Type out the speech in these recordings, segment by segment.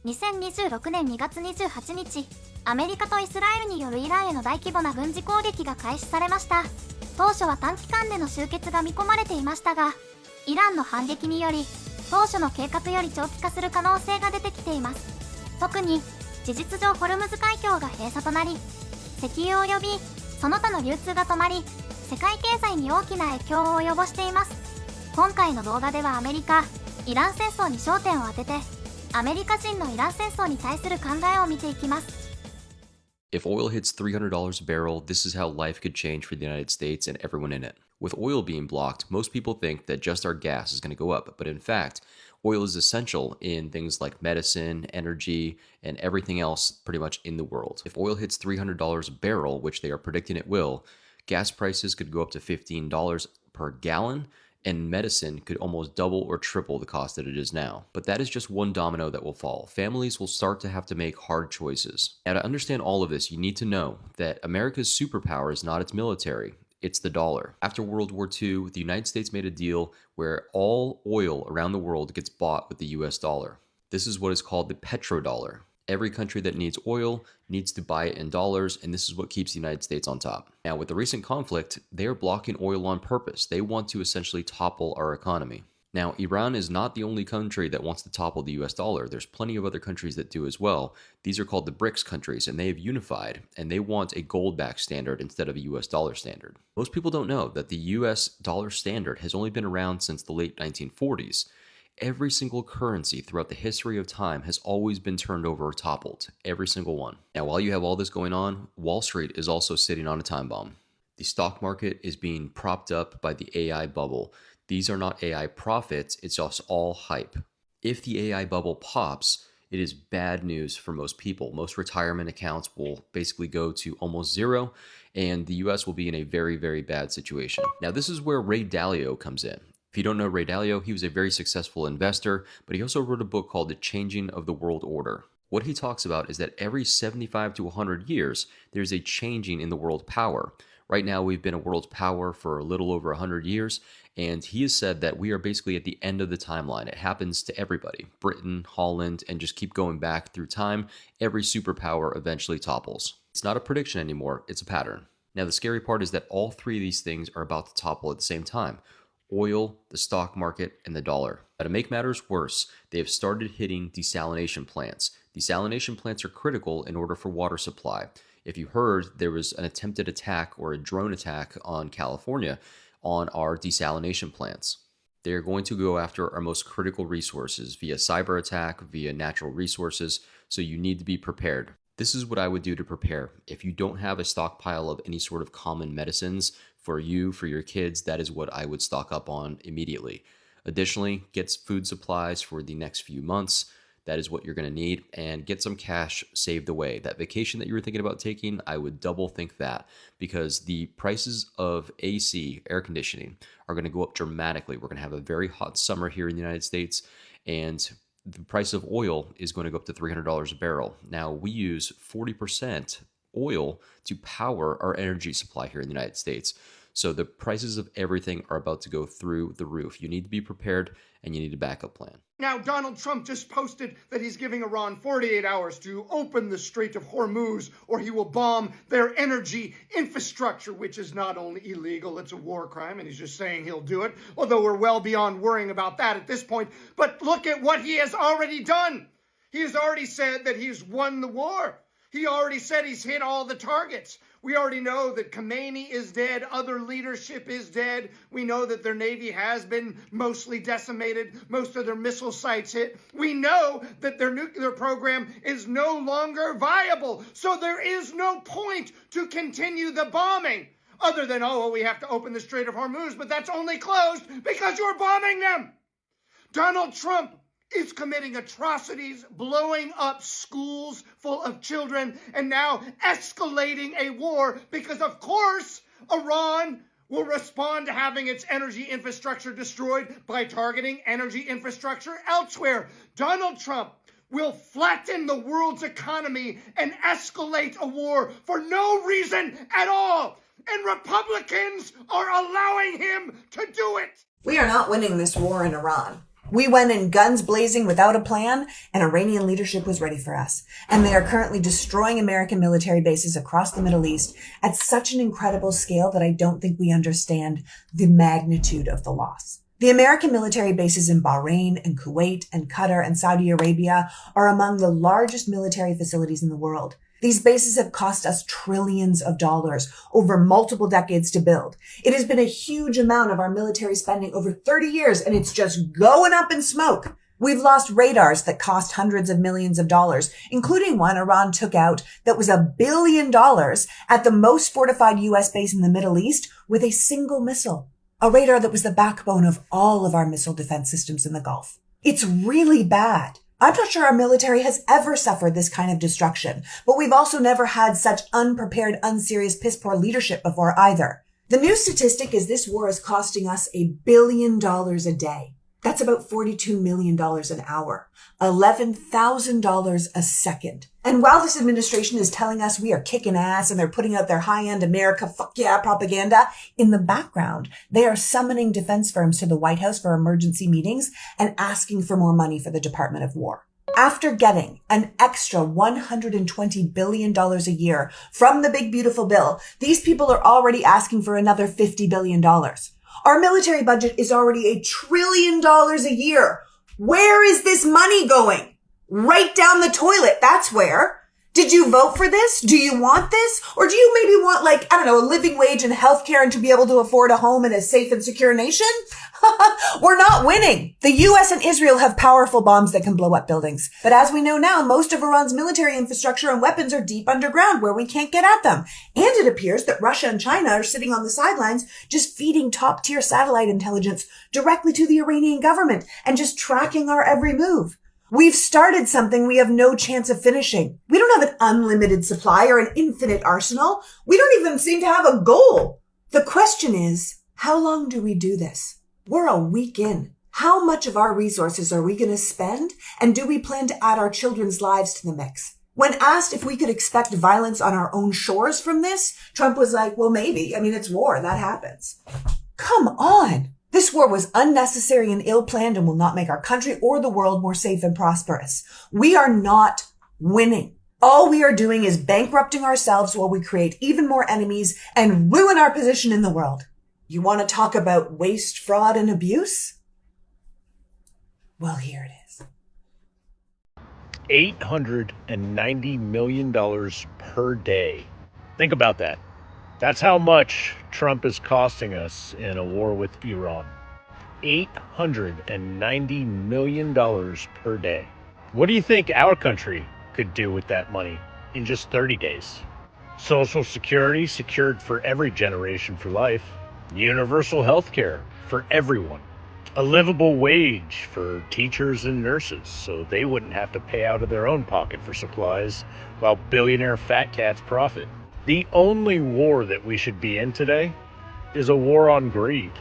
2026年2月28日、アメリカとイスラエルによるイランへの大規模な軍事攻撃が開始されました。当初は短期間での終結が見込まれていましたが、イランの反撃により、当初の計画より長期化する可能性が出てきています。特に、事実上ホルムズ海峡が閉鎖となり、石油及びその他の流通が止まり、世界経済に大きな影響を及ぼしています。今回の動画ではアメリカ・イラン戦争に焦点を当てて、アメリカ人のイラン戦争に対する考えを見ていきます。If oil hits $300 a barrel, this is how life could change for the United States and everyone in it. With oil being blocked, most people think that just our gas is going to go up, but in fact, oil is essential in things like medicine, energy, and everything else pretty much in the world. If oil hits $300 a barrel, which they are predicting it will, gas prices could go up to $15 per gallon, and medicine could almost double or triple the cost that it is now. But that is just one domino that will fall. Families will start to have to make hard choices. Now, to understand all of this, you need to know that America's superpower is not its military. It's the dollar. After World War II, the United States made a deal where all oil around the world gets bought with the US dollar. This is what is called the petrodollar. Every country that needs oil needs to buy it in dollars, and this is what keeps the United States on top. Now, with the recent conflict, they are blocking oil on purpose. They want to essentially topple our economy. Now, Iran is not the only country that wants to topple the US dollar. There's plenty of other countries that do as well. These are called the BRICS countries, and they have unified, and they want a gold-backed standard instead of a US dollar standard. Most people don't know that the US dollar standard has only been around since the late 1940s. Every single currency throughout the history of time has always been turned over or toppled. Every single one. Now, while you have all this going on, Wall Street is also sitting on a time bomb. The stock market is being propped up by the AI bubble. These are not AI profits, it's just all hype. If the AI bubble pops, it is bad news for most people. Most retirement accounts will basically go to almost zero, and the US will be in a very, very bad situation. Now, this is where Ray Dalio comes in. If you don't know Ray Dalio, he was a very successful investor, but he also wrote a book called The Changing of the World Order. What he talks about is that every 75 to 100 years, there's a changing in the world power. Right now, we've been a world power for a little over 100 years, and he has said that we are basically at the end of the timeline. It happens to everybody, Britain, Holland, and just keep going back through time. Every superpower eventually topples. It's not a prediction anymore, it's a pattern. Now, the scary part is that all three of these things are about to topple at the same time. Oil, the stock market, and the dollar. Now, to make matters worse, they have started hitting desalination plants. Desalination plants are critical in order for water supply. If you heard, there was an attempted attack or a drone attack on California on our desalination plants. They are going to go after our most critical resources via cyber attack, via natural resources, so you need to be prepared. This is what I would do to prepare. If you don't have a stockpile of any sort of common medicines for you, for your kids, that is what I would stock up on immediately. Additionally, get food supplies for the next few months. That is what you're going to need, and get some cash saved away. That vacation that you were thinking about taking, I would double think that, because the prices of AC, air conditioning, are going to go up dramatically. We're going to have a very hot summer here in the United States, and the price of oil is going to go up to $300 a barrel. Now, we use 40% oil to power our energy supply here in the United States. So the prices of everything are about to go through the roof. You need to be prepared, and you need a backup plan. Now, Donald Trump just posted that he's giving Iran 48 hours to open the Strait of Hormuz, or he will bomb their energy infrastructure, which is not only illegal, it's a war crime, and he's just saying he'll do it, although we're well beyond worrying about that at this point. But look at what he has already done. He has already said that he's won the war. He already said he's hit all the targets. We already know that Khomeini is dead, other leadership is dead. We know that their navy has been mostly decimated, most of their missile sites hit. We know that their nuclear program is no longer viable. So there is no point to continue the bombing, other than, oh, well, we have to open the Strait of Hormuz, but that's only closed because you're bombing them. Donald Trump is committing atrocities, blowing up schools full of children, and now escalating a war because, of course, Iran will respond to having its energy infrastructure destroyed by targeting energy infrastructure elsewhere. Donald Trump will flatten the world's economy and escalate a war for no reason at all. And Republicans are allowing him to do it. We are not winning this war in Iran. We went in guns blazing without a plan, and Iranian leadership was ready for us. And they are currently destroying American military bases across the Middle East at such an incredible scale that I don't think we understand the magnitude of the loss. The American military bases in Bahrain and Kuwait and Qatar and Saudi Arabia are among the largest military facilities in the world. These bases have cost us trillions of dollars over multiple decades to build. It has been a huge amount of our military spending over 30 years, and it's just going up in smoke. We've lost radars that cost hundreds of millions of dollars, including one Iran took out that was $1 billion at the most fortified U.S. base in the Middle East with a single missile. A radar that was the backbone of all of our missile defense systems in the Gulf. It's really bad. I'm not sure our military has ever suffered this kind of destruction, but we've also never had such unprepared, unserious, piss-poor leadership before either. The new statistic is this war is costing us $1 billion a day. That's about $42 million an hour, $11,000 a second. And while this administration is telling us we are kicking ass and they're putting out their high-end America fuck yeah propaganda, in the background, they are summoning defense firms to the White House for emergency meetings and asking for more money for the Department of War. After getting an extra $120 billion a year from the big beautiful bill, these people are already asking for another $50 billion. Our military budget is already $1 trillion a year. Where is this money going? Right down the toilet. That's where. Did you vote for this? Do you want this? Or do you maybe want a living wage and healthcare and to be able to afford a home in a safe and secure nation? We're not winning. The US and Israel have powerful bombs that can blow up buildings. But as we know now, most of Iran's military infrastructure and weapons are deep underground where we can't get at them. And it appears that Russia and China are sitting on the sidelines just feeding top-tier satellite intelligence directly to the Iranian government and just tracking our every move. We've started something we have no chance of finishing. We don't have an unlimited supply or an infinite arsenal. We don't even seem to have a goal. The question is, how long do we do this? We're a week in. How much of our resources are we going to spend? And do we plan to add our children's lives to the mix? When asked if we could expect violence on our own shores from this, Trump was like, well, maybe. I mean, it's war. That happens. Come on. This war was unnecessary and ill-planned and will not make our country or the world more safe and prosperous. We are not winning. All we are doing is bankrupting ourselves while we create even more enemies and ruin our position in the world. You want to talk about waste, fraud, and abuse? Well, here it is. $890 million per day. Think about that. That's how much Trump is costing us in a war with Iran. $890 million per day. What do you think our country could do with that money in just 30 days? Social Security secured for every generation for life. Universal health care for everyone. A livable wage for teachers and nurses so they wouldn't have to pay out of their own pocket for supplies while billionaire fat cats profit. The only war that we should be in today is a war on greed,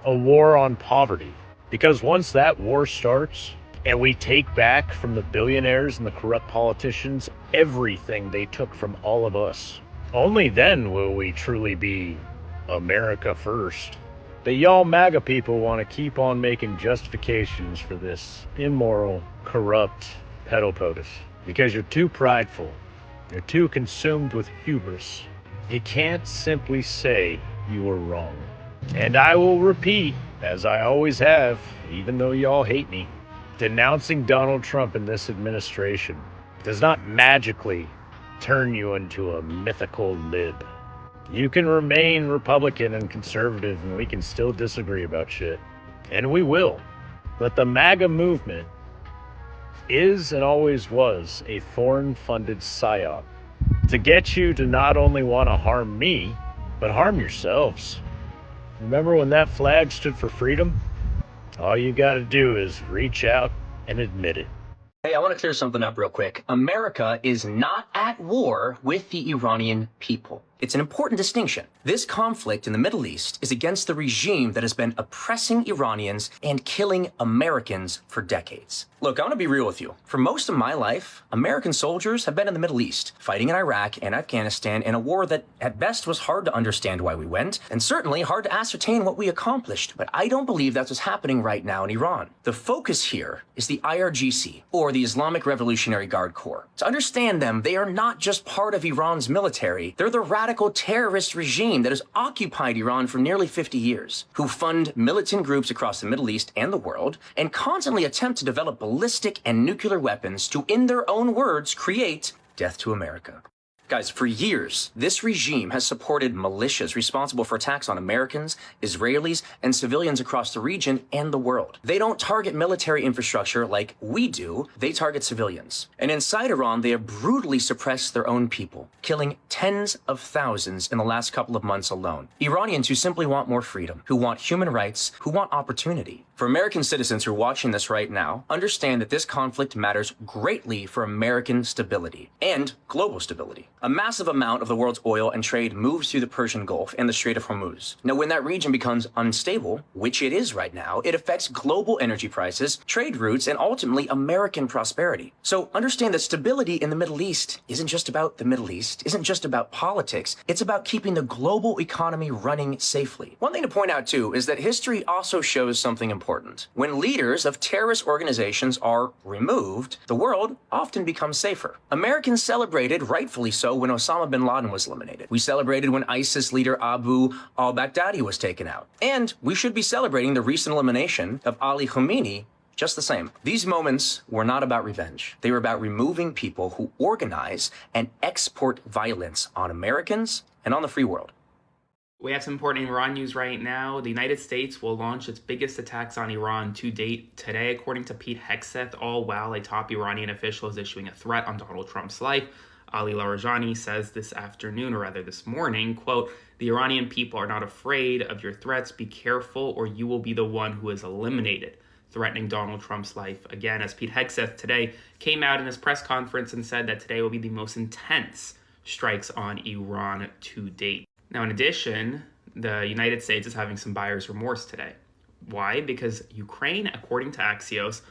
a war on poverty. Because once that war starts and we take back from the billionaires and the corrupt politicians everything they took from all of us, only then will we truly be America first. But y'all MAGA people want to keep on making justifications for this immoral, corrupt pedal POTUS because you're too prideful. You're too consumed with hubris. You can't simply say you were wrong. And I will repeat, as I always have, even though y'all hate me, denouncing Donald Trump and this administration does not magically turn you into a mythical lib. You can remain Republican and conservative and we can still disagree about shit. And we will. But the MAGA movement is and always was a foreign-funded psyop to get you to not only want to harm me, but harm yourselves. Remember when that flag stood for freedom? All you gotta do is reach out and admit it. Hey, I want to clear something up real quick. America is not at war with the Iranian people. It's an important distinction. This conflict in the Middle East is against the regime that has been oppressing Iranians and killing Americans for decades. Look, I want to be real with you. For most of my life, American soldiers have been in the Middle East, fighting in Iraq and Afghanistan in a war that at best was hard to understand why we went, and certainly hard to ascertain what we accomplished. But I don't believe that's what's happening right now in Iran. The focus here is the IRGC, or the Islamic Revolutionary Guard Corps. To understand them, they are not just part of Iran's military, they're the radical terrorist regime that has occupied Iran for nearly 50 years, who fund militant groups across the Middle East and the world, and constantly attempt to develop ballistic and nuclear weapons to, in their own words, create death to America. Guys, for years, this regime has supported militias responsible for attacks on Americans, Israelis, and civilians across the region and the world. They don't target military infrastructure like we do, they target civilians. And inside Iran, they have brutally suppressed their own people, killing tens of thousands in the last couple of months alone. Iranians who simply want more freedom, who want human rights, who want opportunity. For American citizens who are watching this right now, understand that this conflict matters greatly for American stability and global stability. A massive amount of the world's oil and trade moves through the Persian Gulf and the Strait of Hormuz. Now, when that region becomes unstable, which it is right now, it affects global energy prices, trade routes, and ultimately American prosperity. So understand that stability in the Middle East isn't just about the Middle East, isn't just about politics, it's about keeping the global economy running safely. One thing to point out too is that history also shows something important. When leaders of terrorist organizations are removed, the world often becomes safer. Americans celebrated, rightfully so, when Osama bin Laden was eliminated. We celebrated when ISIS leader Abu al-Baghdadi was taken out. And we should be celebrating the recent elimination of Ali Khamenei just the same. These moments were not about revenge. They were about removing people who organize and export violence on Americans and on the free world. We have some important Iran news right now. The United States will launch its biggest attacks on Iran to date today, according to Pete Hegseth, all while a top Iranian official is issuing a threat on Donald Trump's life. Ali Larijani says this afternoon, or rather this morning, quote, "The Iranian people are not afraid of your threats. Be careful or you will be the one who is eliminated," threatening Donald Trump's life again, as Pete Hegseth today came out in his press conference and said that today will be the most intense strikes on Iran to date. Now, in addition, the United States is having some buyer's remorse today. Why? Because Ukraine, according to Axios,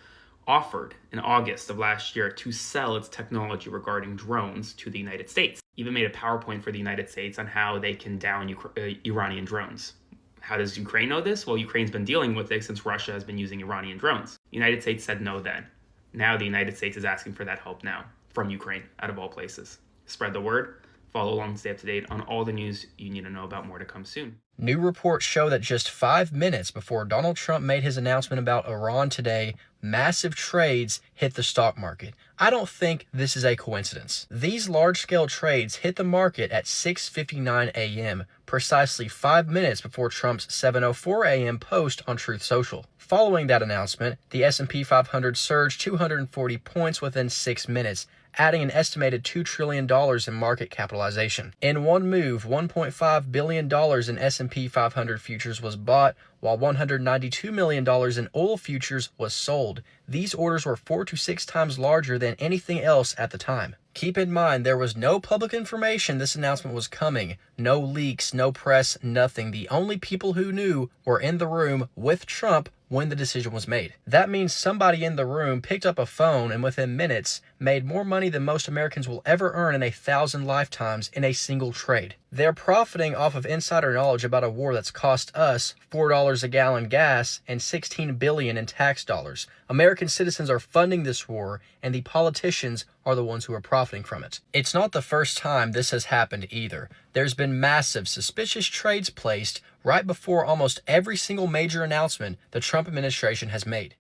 offered in August of last year to sell its technology regarding drones to the United States. Even made a PowerPoint for the United States on how they can down Iranian drones. How does Ukraine know this? Well, Ukraine's been dealing with it since Russia has been using Iranian drones. The United States said no then. Now the United States is asking for that help now from Ukraine, out of all places. Spread the word. Follow along, stay up to date on all the news you need to know about. More to come soon. New reports show that just 5 minutes before Donald Trump made his announcement about Iran today, massive trades hit the stock market. I don't think this is a coincidence. These large-scale trades hit the market at 6:59 a.m., precisely 5 minutes before Trump's 7:04 a.m. post on Truth Social. Following that announcement, the S&P 500 surged 240 points within 6 minutes, adding an estimated $2 trillion in market capitalization. In one move, $1.5 billion in S&P 500 futures was bought, while $192 million in oil futures was sold. These orders were 4 to 6 times larger than anything else at the time. Keep in mind, there was no public information this announcement was coming. No leaks, no press, nothing. The only people who knew were in the room with Trump when the decision was made. That means somebody in the room picked up a phone and within minutes made more money than most Americans will ever earn in 1,000 lifetimes in a single trade. They're profiting off of insider knowledge about a war that's cost us $4 a gallon gas and $16 billion in tax dollars. American citizens are funding this war, and the politicians are the ones who are profiting from it. It's not the first time this has happened either. There's been massive, suspicious trades placed right before almost every single major announcement the Trump administration has made.